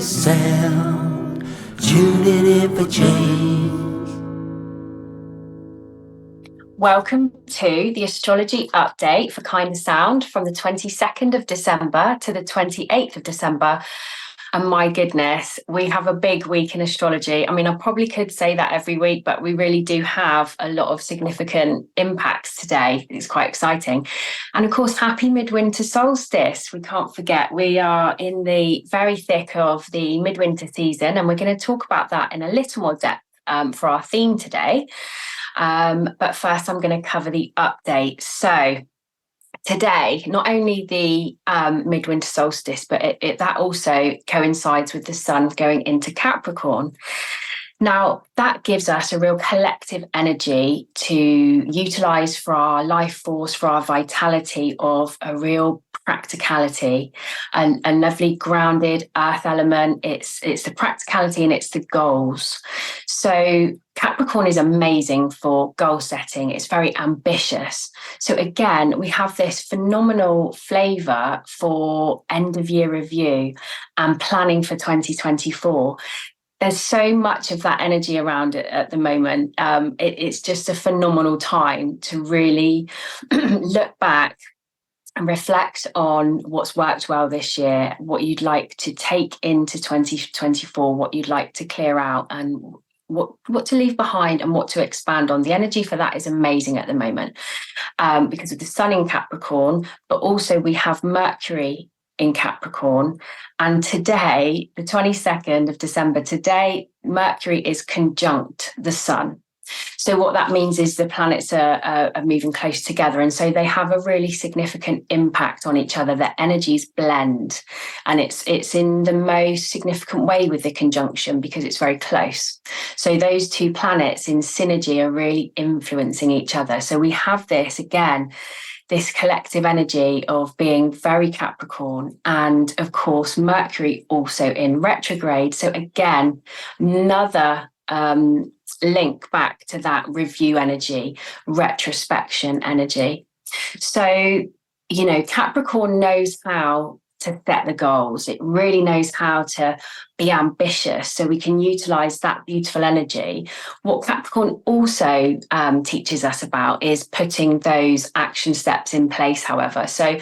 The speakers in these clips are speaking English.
KindaSound, tuning in for change. Welcome to the astrology update for KindaSound from the 22nd of December to the 28th of December. And my goodness, we have a big week in astrology. I mean, I probably could say that every week, but we really do have a lot of significant impacts today. It's quite exciting. And of course, happy Midwinter Solstice. We can't forget, we are in the very thick of the midwinter season, and we're going to talk about that in a little more depth for our theme today. But first, I'm going to cover the update. So today, not only the midwinter solstice, but that also coincides with the sun going into Capricorn. Now, that gives us a real collective energy to utilise for our life force, for our vitality of a real practicality, and a lovely grounded earth element. It's the practicality and it's the goals. So Capricorn is amazing for goal setting. It's very ambitious. So again, we have this phenomenal flavour for end of year review and planning for 2024. There's so much of that energy around it at the moment. It's just a phenomenal time to really look back and reflect on what's worked well this year, what you'd like to take into 2024, what you'd like to clear out, and what to leave behind and what to expand on. The energy for that is amazing at the moment because of the sun in Capricorn, but also we have Mercury in Capricorn. And today, the 22nd of December, today, Mercury is conjunct the sun. So what that means is the planets are moving close together. And so they have a really significant impact on each other. Their energies blend. And it's in the most significant way with the conjunction because it's very close. So those two planets in synergy are really influencing each other. So we have this, again, this collective energy of being very Capricorn, and of course Mercury also in retrograde. So again, another link back to that review energy, retrospection energy. So, Capricorn knows how to set the goals. It really knows how to be ambitious, so we can utilize that beautiful energy. What Capricorn also teaches us about is putting those action steps in place, however. So,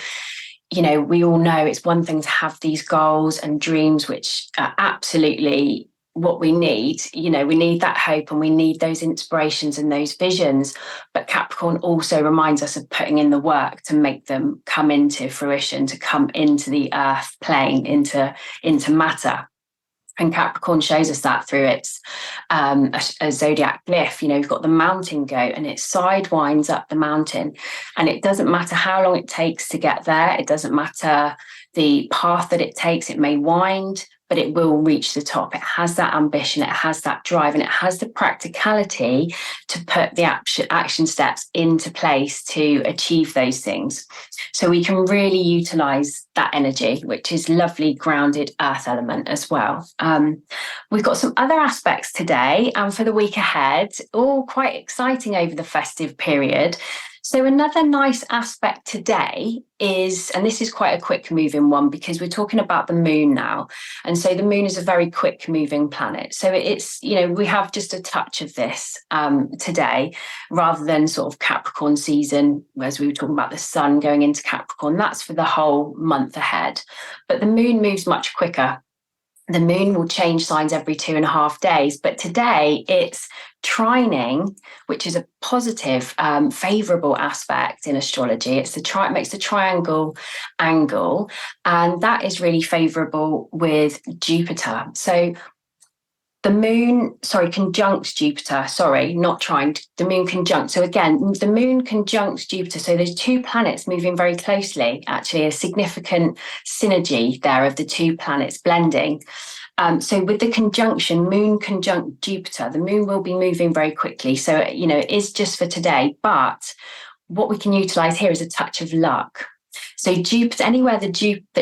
we all know it's one thing to have these goals and dreams, which are absolutely what we need. We need that hope and we need those inspirations and those visions. But Capricorn also reminds us of putting in the work to make them come into fruition, to come into the earth plane, into matter. And Capricorn shows us that through its a zodiac glyph. You've got the mountain goat and it sidewinds up the mountain. And it doesn't matter how long it takes to get there. It doesn't matter the path that it takes. It may wind, but it will reach the top. It has that ambition, it has that drive, and it has the practicality to put the action steps into place to achieve those things. So we can really utilize that energy, which is lovely, grounded earth element as well. We've got some other aspects today and for the week ahead, all quite exciting over the festive period. So another nice aspect today is, and this is quite a quick moving one because we're talking about the moon now. And so the moon is a very quick moving planet. So it's, we have just a touch of this today rather than sort of Capricorn season, as we were talking about the sun going into Capricorn. That's for the whole month ahead. But the moon moves much quicker. The moon will change signs every 2.5 days, but today it's trining, which is a positive, favourable aspect in astrology. It makes the triangle angle, and that is really favourable with Jupiter. So the moon, conjunct Jupiter, not trine, the moon conjunct. So again, the moon conjuncts Jupiter. So there's two planets moving very closely, actually a significant synergy there of the two planets blending. So with the conjunction, moon conjunct Jupiter, the moon will be moving very quickly. So, it is just for today, but what we can utilize here is a touch of luck. So Jupiter, anywhere that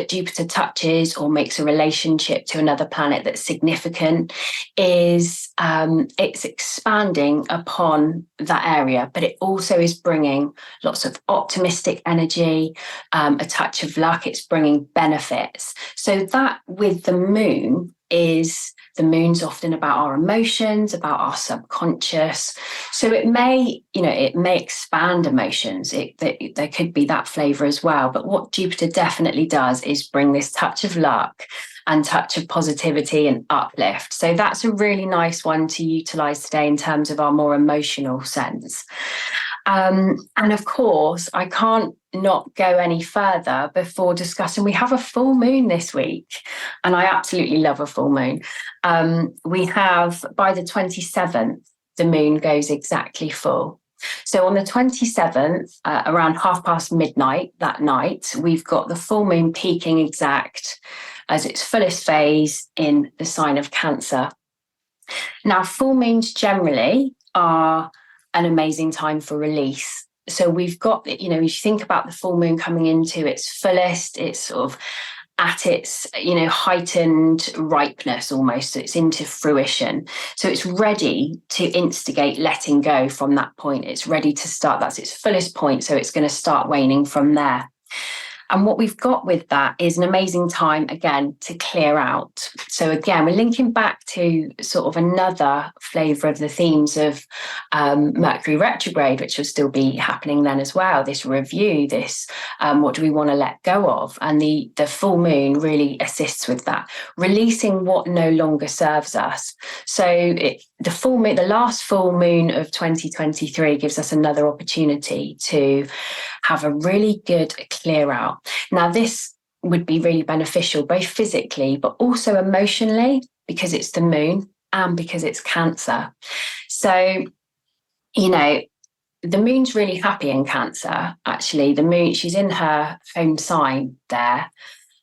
Jupiter touches or makes a relationship to another planet that's significant, is it's expanding upon that area, but it also is bringing lots of optimistic energy, a touch of luck. It's bringing benefits. So that with the moon, is the moon's often about our emotions, about our subconscious. So it may expand emotions. There could be that flavor as well. But what Jupiter definitely does is bring this touch of luck and touch of positivity and uplift. So that's a really nice one to utilize today in terms of our more emotional sense. And of course, I can't not go any further before discussing. We have a full moon this week, and I absolutely love a full moon. We have, by the 27th, the moon goes exactly full. So on the 27th, around midnight that night, we've got the full moon peaking exact as its fullest phase in the sign of Cancer. Now, full moons generally are an amazing time for release. So we've got, if you think about the full moon coming into its fullest, it's sort of at its, heightened ripeness almost. So it's into fruition. So it's ready to instigate letting go from that point. It's ready to start. That's its fullest point. So it's going to start waning from there. And what we've got with that is an amazing time, again, to clear out. So again, we're linking back to sort of another flavour of the themes of Mercury retrograde, which will still be happening then as well. This review, this what do we want to let go of? And the full moon really assists with that, releasing what no longer serves us. So the full moon, the last full moon of 2023 gives us another opportunity to have a really good clear out. Now, this would be really beneficial, both physically, but also emotionally, because it's the moon and because it's Cancer. So, the moon's really happy in Cancer, actually. The moon, she's in her home sign there.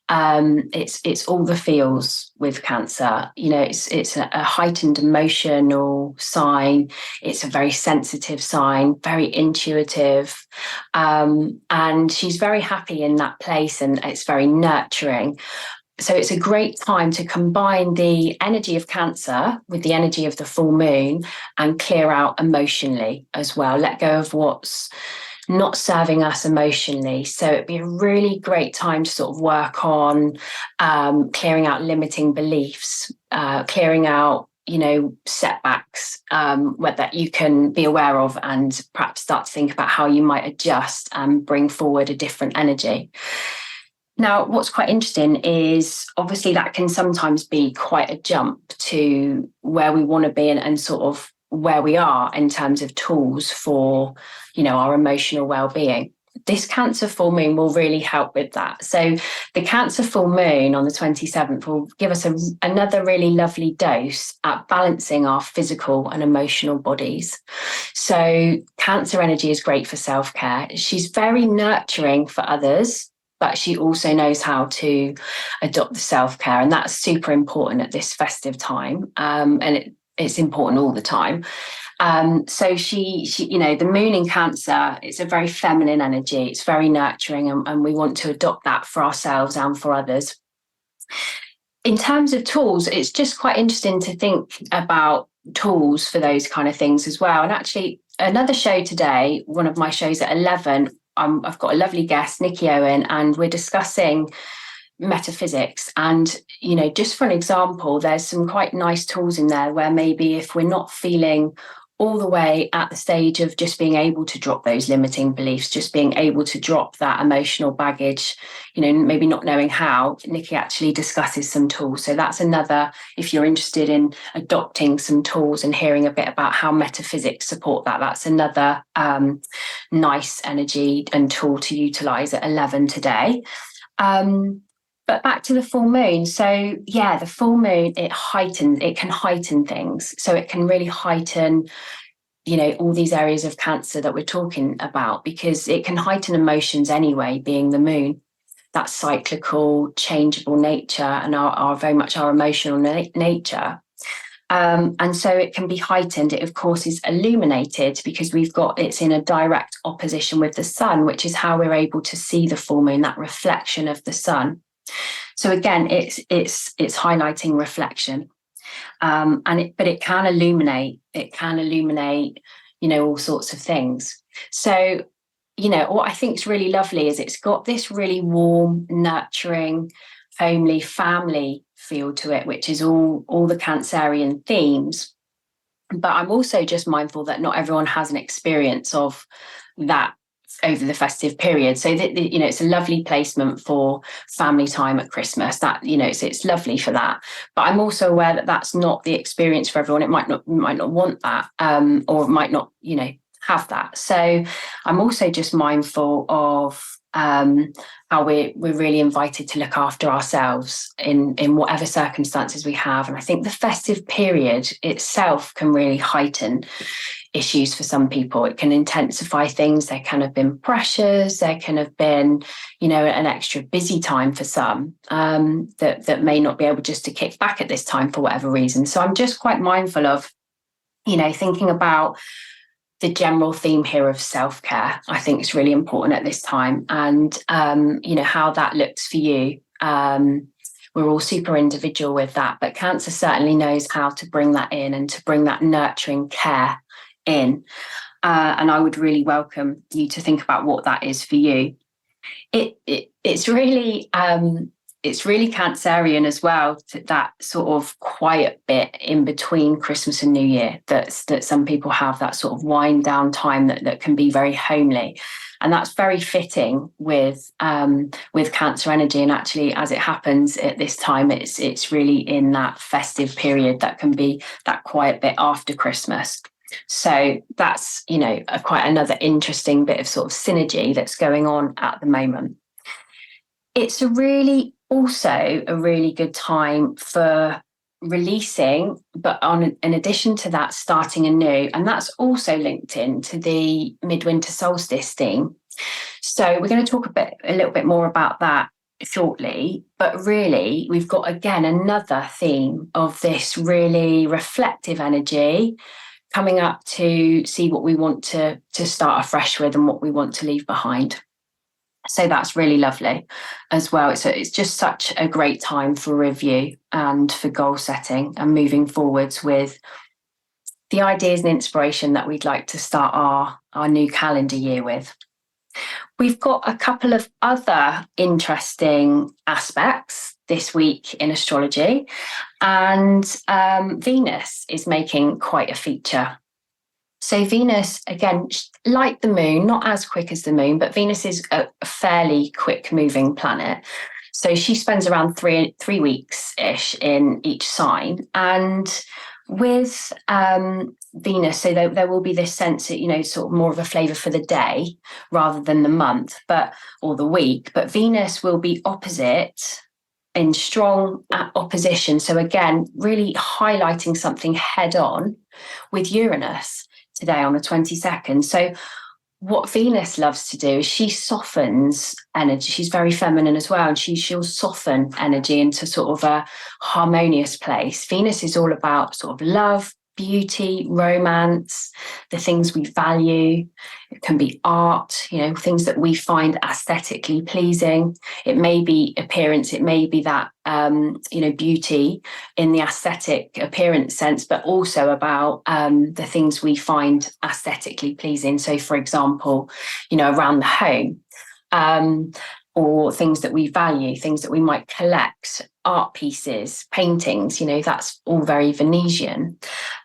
It's all the feels with Cancer. It's a heightened emotional sign. It's a very sensitive sign, very intuitive, and she's very happy in that place, and it's very nurturing. So it's a great time to combine the energy of Cancer with the energy of the full moon and clear out emotionally as well. Let go of what's not serving us emotionally. So it'd be a really great time to sort of work on clearing out limiting beliefs, clearing out, setbacks that you can be aware of, and perhaps start to think about how you might adjust and bring forward a different energy. Now, what's quite interesting is obviously that can sometimes be quite a jump to where we want to be and sort of where we are in terms of tools for, our emotional well-being. This Cancer full moon will really help with that. So the Cancer full moon on the 27th will give us another really lovely dose at balancing our physical and emotional bodies. So Cancer energy is great for self-care. She's very nurturing for others, but she also knows how to adopt the self-care. And that's super important at this festive time. And it's important all the time. So she, the moon in Cancer, it's a very feminine energy. It's very nurturing, and we want to adopt that for ourselves and for others. In terms of tools, it's just quite interesting to think about tools for those kind of things as well. And actually, another show today, one of my shows at 11, I've got a lovely guest, Nikki Owen, and we're discussing metaphysics. And, just for an example, there's some quite nice tools in there where maybe if we're not feeling all the way at the stage of just being able to drop those limiting beliefs, just being able to drop that emotional baggage, maybe not knowing how, Nikki actually discusses some tools. So that's another, if you're interested in adopting some tools and hearing a bit about how metaphysics support that, that's another nice energy and tool to utilize at 11 today. But back to the full moon. So yeah, the full moon, it can heighten things. So it can really heighten, all these areas of Cancer that we're talking about, because it can heighten emotions anyway, being the moon, that cyclical, changeable nature and our very much our emotional nature. And so it can be heightened. It, of course, is illuminated because it's in a direct opposition with the sun, which is how we're able to see the full moon, that reflection of the sun. So again, it's highlighting reflection, but it can illuminate. It can illuminate, all sorts of things. So, what I think is really lovely is it's got this really warm, nurturing, homely, family feel to it, which is all the Cancerian themes. But I'm also just mindful that not everyone has an experience of that over the festive period. So that, you know, it's a lovely placement for family time at Christmas. That, you know, it's lovely for that. But I'm also aware that that's not the experience for everyone. It might not want that, or might not, you know, have that. So I'm also just mindful of how we're really invited to look after ourselves in whatever circumstances we have. And I think the festive period itself can really heighten issues for some people. It can intensify things. There can have been pressures. There can have been, you know, an extra busy time for some that may not be able just to kick back at this time for whatever reason. So I'm just quite mindful of, you know, thinking about the general theme here of self-care. I think it's really important at this time, and you know, how that looks for you. We're all super individual with that, but Cancer certainly knows how to bring that in and to bring that nurturing care in. And I would really welcome you to think about what that is for you. It's really Cancerian as well, that sort of quiet bit in between Christmas and New Year that some people have, that sort of wind down time that can be very homely. And that's very fitting with Cancer energy. And actually, as it happens at this time, it's really in that festive period that can be that quiet bit after Christmas. So that's, you know, quite another interesting bit of sort of synergy that's going on at the moment. It's also a really good time for releasing, but in addition to that, starting anew. And that's also linked into the Midwinter Solstice theme. So we're going to talk a little bit more about that shortly. But really, we've got, again, another theme of this really reflective energy coming up to see what we want to start afresh with and what we want to leave behind. So that's really lovely as well. It's just such a great time for review and for goal setting and moving forwards with the ideas and inspiration that we'd like to start our new calendar year with. We've got a couple of other interesting aspects this week in astrology, and Venus is making quite a feature. So Venus, again, like the moon, not as quick as the moon, but Venus is a fairly quick moving planet. So she spends around three weeks-ish in each sign. And with Venus, so there will be this sense that, you know, sort of more of a flavour for the day rather than the month, or the week. But Venus will be opposite, in strong opposition. So again, really highlighting something head on with Uranus today on the 22nd. So what Venus loves to do is she softens energy. She's very feminine as well, and she'll soften energy into sort of a harmonious place. Venus is all about sort of love, beauty, romance, the things we value. It can be art, you know, things that we find aesthetically pleasing. It may be appearance, it may be that, you know, beauty in the aesthetic appearance sense, but also about the things we find aesthetically pleasing. So, for example, you know, around the home, or things that we value, things that we might collect, art pieces, paintings, you know, that's all very Venusian.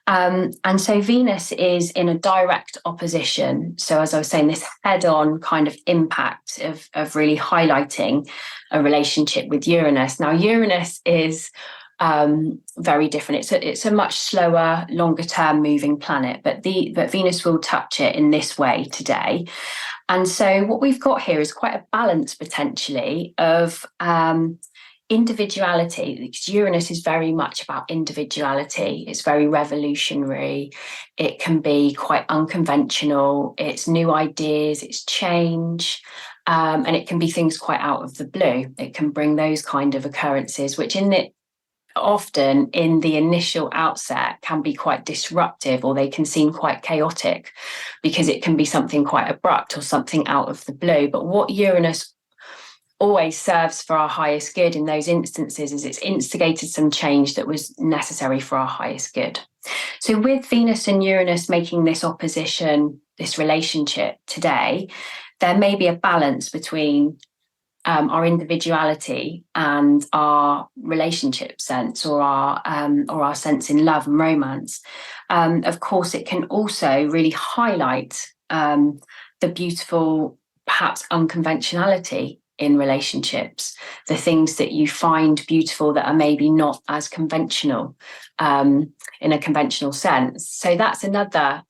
And so Venus is in a direct opposition. So as I was saying, this head-on kind of impact of really highlighting a relationship with Uranus. Now, Uranus is very different. It's a much slower, longer-term moving planet, but Venus will touch it in this way today. And so what we've got here is quite a balance potentially of individuality, because Uranus is very much about individuality. It's very revolutionary. It can be quite unconventional. It's new ideas, it's change, and it can be things quite out of the blue. It can bring those kind of occurrences, which often in the initial outset can be quite disruptive, or they can seem quite chaotic because it can be something quite abrupt or something out of the blue. But what Uranus always serves for our highest good in those instances is it's instigated some change that was necessary for our highest good. So with Venus and Uranus making this opposition, this relationship today, there may be a balance between our individuality and our relationship sense, or our sense in love and romance. Of course, it can also really highlight the beautiful, perhaps unconventionality in relationships, the things that you find beautiful that are maybe not as conventional in a conventional sense. So that's another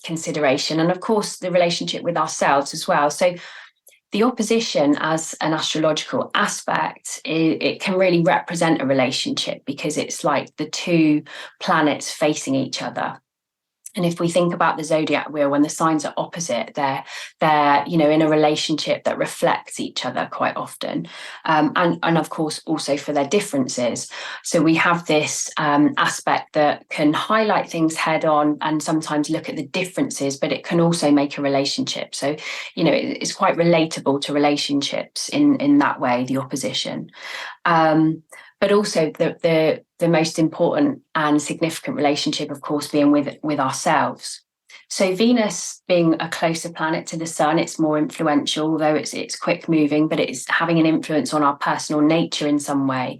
consideration. And of course, the relationship with ourselves as well. So the opposition as an astrological aspect, it can really represent a relationship, because it's like the two planets facing each other. And if we think about the zodiac wheel, when the signs are opposite, they're in a relationship that reflects each other quite often, and of course also for their differences. So we have this aspect that can highlight things head on and sometimes look at the differences, but it can also make a relationship. So it's quite relatable to relationships in that way, the opposition. But also the most important and significant relationship, of course, being with ourselves. So Venus being a closer planet to the sun, it's more influential, although it's quick moving, but it's having an influence on our personal nature in some way.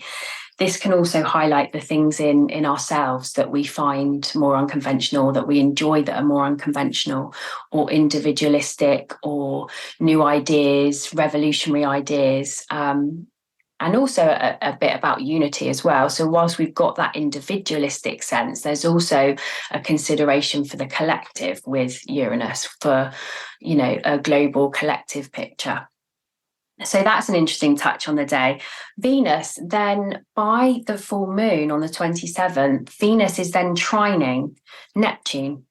This can also highlight the things in ourselves that we find more unconventional, that we enjoy, that are more unconventional or individualistic, or new ideas, revolutionary ideas. And also a bit about unity as well. So whilst we've got that individualistic sense, there's also a consideration for the collective with Uranus, for, a global collective picture. So that's an interesting touch on the day. Venus, then by the full moon on the 27th, Venus is then trining Neptune.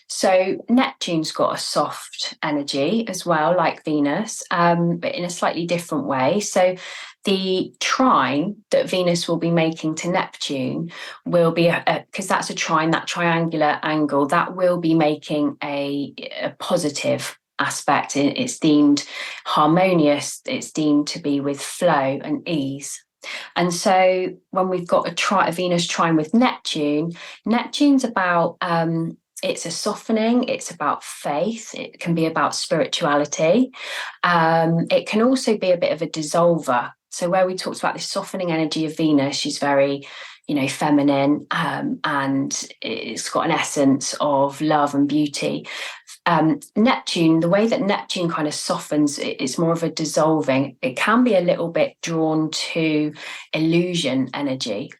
So Neptune's got a soft energy as well, like Venus, but in a slightly different way. So the trine that Venus will be making to Neptune will be, because that's a trine, that triangular angle, that will be making a positive aspect. It's deemed harmonious. It's deemed to be with flow and ease. And so when we've got a Venus trine with Neptune, Neptune's about it's a softening, it's about faith, it can be about spirituality. It can also be a bit of a dissolver. So where we talked about this softening energy of Venus, she's very, feminine, and it's got an essence of love and beauty. Neptune, the way that Neptune kind of softens, it's more of a dissolving. It can be a little bit drawn to illusion energy.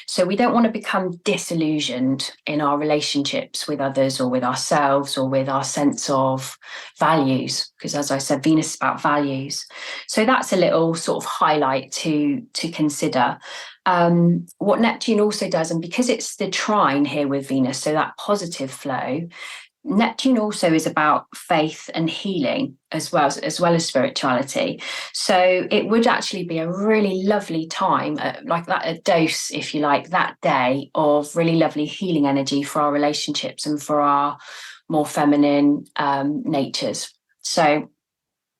So we don't want to become disillusioned in our relationships with others, or with ourselves, or with our sense of values, because as I said, Venus is about values. So that's a little sort of highlight to consider. What Neptune also does, and because it's the trine here with Venus, so that positive flow, Neptune also is about faith and healing as well as spirituality. So it would actually be a really lovely time, like that, a dose, if you like, that day of really lovely healing energy for our relationships and for our more feminine natures. So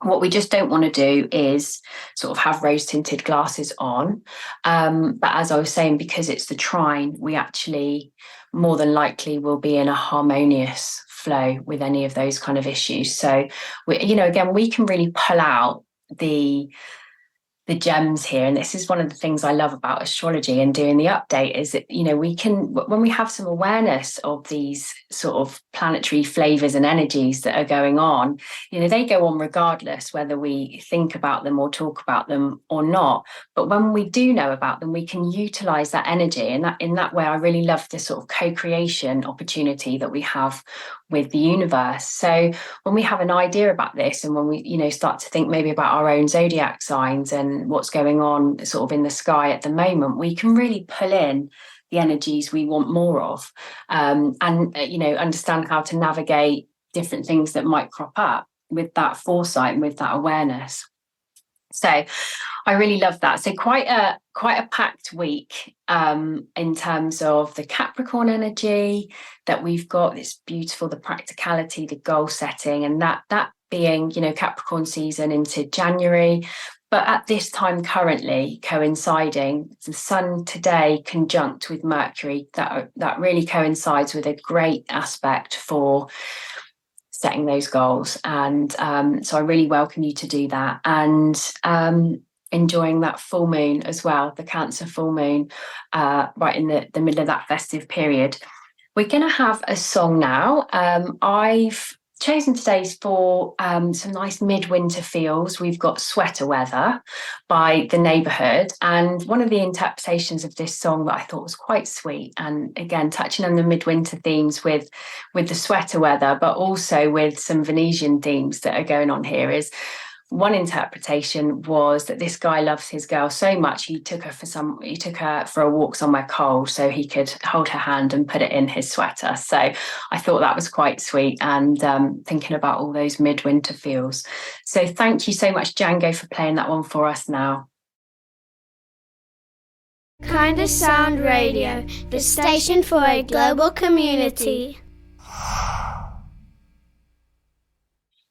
what we just don't want to do is sort of have rose-tinted glasses on. But as I was saying, because it's the trine, we actually more than likely will be in a harmonious flow with any of those kind of issues. So, again, we can really pull out the gems here. And this is one of the things I love about astrology and doing the update, is that, we can, when we have some awareness of these sort of planetary flavors and energies that are going on, they go on regardless whether we think about them or talk about them or not. But when we do know about them, we can utilize that energy. And in that way, I really love this sort of co-creation opportunity that we have with the universe. So when we have an idea about this, and when we start to think maybe about our own zodiac signs and what's going on sort of in the sky at the moment, we can really pull in the energies we want more of, and understand how to navigate different things that might crop up with that foresight and with that awareness. So I really love that. So quite a packed week in terms of the Capricorn energy that we've got. It's beautiful, the practicality, the goal setting, and that being, Capricorn season into January. But at this time currently coinciding, the Sun today conjunct with Mercury, that really coincides with a great aspect for setting those goals. And so I really welcome you to do that, and enjoying that full moon as well, the Cancer full moon, right in the middle of that festive period. We're going to have a song now. I've chosen today's for some nice midwinter feels. We've got Sweater Weather by The Neighbourhood, and one of the interpretations of this song that I thought was quite sweet, and again touching on the midwinter themes with the sweater weather, but also with some Venetian themes that are going on here, is one interpretation was that this guy loves his girl so much he took her for a walk somewhere cold so he could hold her hand and put it in his sweater. So I thought that was quite sweet, and thinking about all those midwinter feels. So thank you so much, Django, for playing that one for us now. KindaSound Radio, the station for a global community.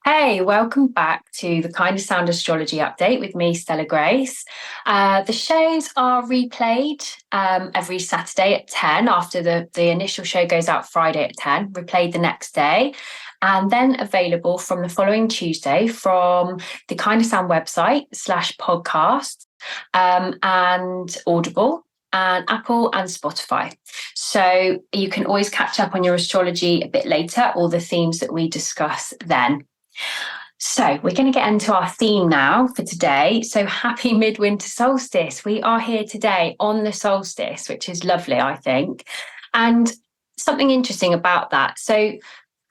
Hey, welcome back to the KindaSound Astrology Update with me, Stella Grace. The shows are replayed every Saturday at 10 after the initial show goes out Friday at 10, replayed the next day, and then available from the following Tuesday from the KindaSound website /podcast and Audible and Apple and Spotify. So you can always catch up on your astrology a bit later, all the themes that we discuss then. So we're going to get into our theme now for today. So happy Midwinter Solstice. We are here today on the solstice, which is lovely, I think. And something interesting about that. So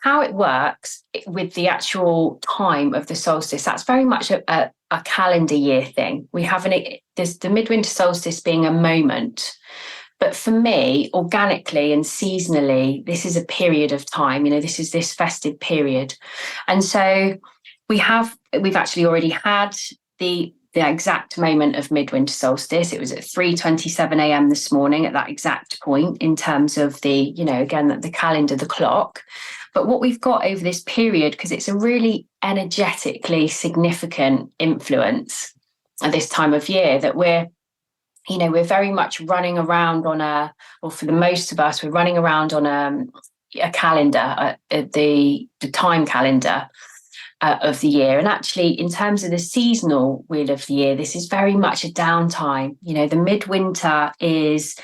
how it works with the actual time of the solstice, that's very much a calendar year thing. We have there's the Midwinter Solstice being a moment. But for me, organically and seasonally, this is a period of time, this is this festive period. And so we've actually already had the exact moment of midwinter solstice. It was at 3:27 a.m. this morning at that exact point in terms of the calendar, the clock. But what we've got over this period, because it's a really energetically significant influence at this time of year, that we're very much running around for the most of us, we're running around on a calendar, the time calendar of the year. And actually, in terms of the seasonal wheel of the year, this is very much a downtime. The midwinter is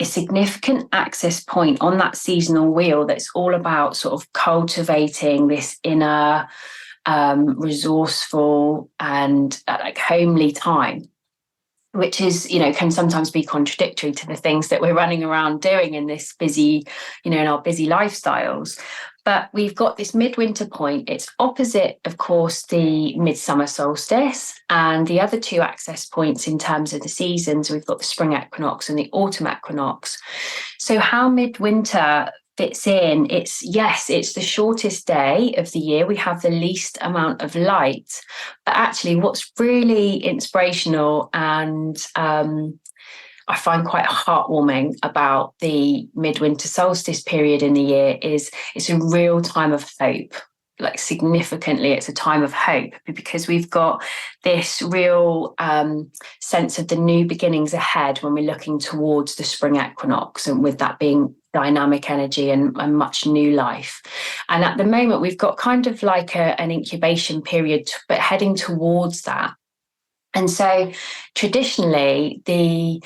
a significant access point on that seasonal wheel that's all about sort of cultivating this inner resourceful and homely time, which is, can sometimes be contradictory to the things that we're running around doing in this busy, in our busy lifestyles. But we've got this midwinter point. It's opposite, of course, the midsummer solstice, and the other two access points in terms of the seasons, we've got the spring equinox and the autumn equinox. So how midwinter fits in, it's the shortest day of the year. We have the least amount of light, but actually what's really inspirational and I find quite heartwarming about the midwinter solstice period in the year is it's a real time of hope. Like significantly, it's a time of hope because we've got this real sense of the new beginnings ahead when we're looking towards the spring equinox, and with that being dynamic energy and much new life. And at the moment, we've got kind of like an incubation period, but heading towards that. And so traditionally, the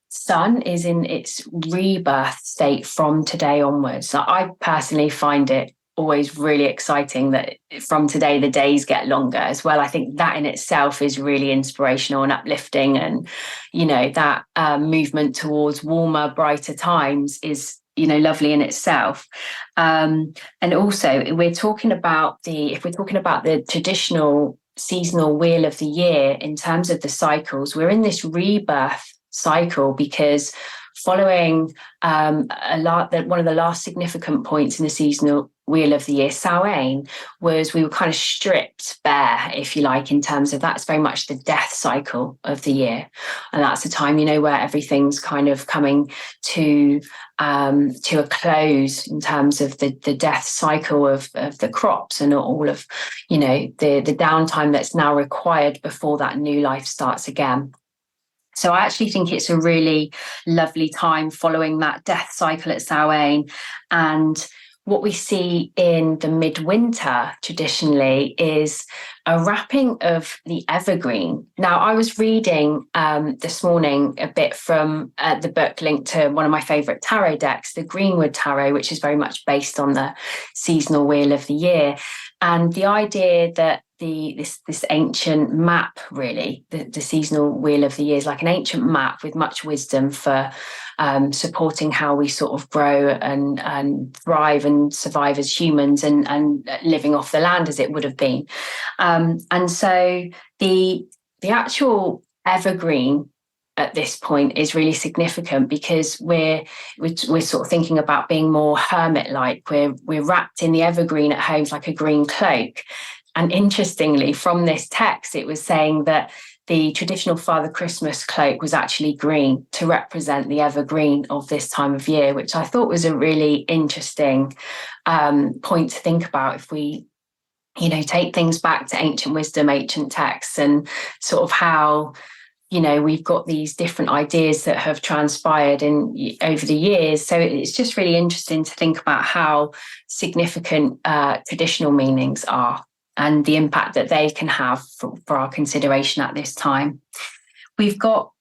sun is in its rebirth state from today onwards. So I personally find it always really exciting that from today the days get longer as well. I think that in itself is really inspirational and uplifting, and that movement towards warmer, brighter times is lovely in itself. And also if we're talking about the traditional seasonal wheel of the year in terms of the cycles, we're in this rebirth cycle because following one of the last significant points in the seasonal wheel of the year, Samhain, was we were kind of stripped bare, if you like, in terms of that's very much the death cycle of the year. And that's a time, where everything's kind of coming to a close in terms of the death cycle of the crops and all of, the downtime that's now required before that new life starts again. So I actually think it's a really lovely time following that death cycle at Samhain. And what we see in the midwinter traditionally is a wrapping of the evergreen. Now, I was reading this morning a bit from the book linked to one of my favourite tarot decks, the Greenwood Tarot, which is very much based on the seasonal wheel of the year. And the idea that this ancient map, really, the seasonal wheel of the year is like an ancient map with much wisdom for supporting how we sort of grow and thrive and survive as humans and living off the land as it would have been. And so the actual evergreen at this point is really significant because we're sort of thinking about being more hermit-like. We're wrapped in the evergreen at home like a green cloak. And interestingly, from this text, it was saying that the traditional Father Christmas cloak was actually green to represent the evergreen of this time of year, which I thought was a really interesting point to think about if we, take things back to ancient wisdom, ancient texts, and sort of how, we've got these different ideas that have transpired over the years. So it's just really interesting to think about how significant traditional meanings are and the impact that they can have for our consideration at this time. We've got,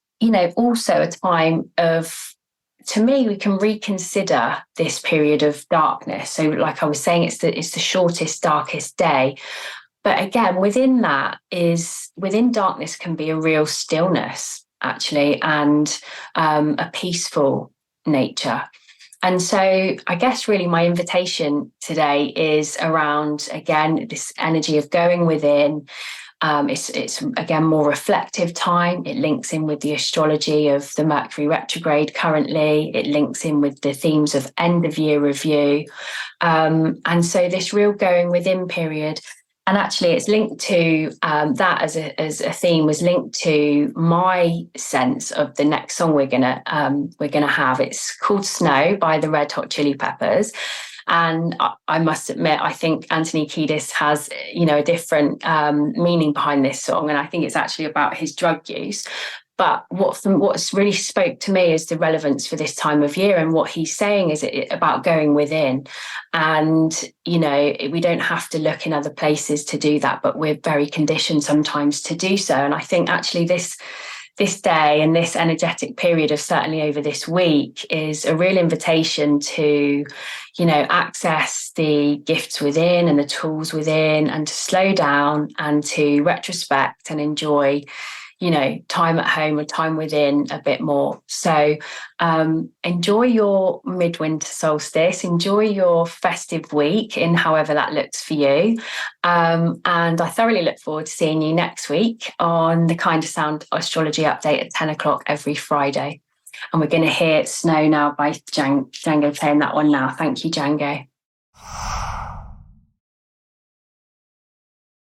also a time of, to me, we can reconsider this period of darkness. So like I was saying, it's the shortest, darkest day. But again, within darkness can be a real stillness, actually, and a peaceful nature. And so I guess really my invitation today is around, again, this energy of going within. It's again, more reflective time. It links in with the astrology of the Mercury retrograde currently. It links in with the themes of end of year review. And so this real going within period. And actually, it's linked to that as a theme was linked to my sense of the next song we're gonna have. It's called "Snow" by the Red Hot Chili Peppers, and I must admit, I think Anthony Kiedis has a different meaning behind this song, and I think it's actually about his drug use. But what's really spoke to me is the relevance for this time of year, and what he's saying is about going within. And, we don't have to look in other places to do that, but we're very conditioned sometimes to do so. And I think actually this day and this energetic period of certainly over this week is a real invitation to, access the gifts within and the tools within, and to slow down and to retrospect and enjoy time at home or time within a bit more. So enjoy your midwinter solstice, enjoy your festive week in however that looks for you. And I thoroughly look forward to seeing you next week on the KindaSound Astrology Update at 10 o'clock every Friday. And we're going to hear "Snow" now by Django, playing that one now. Thank you, Django.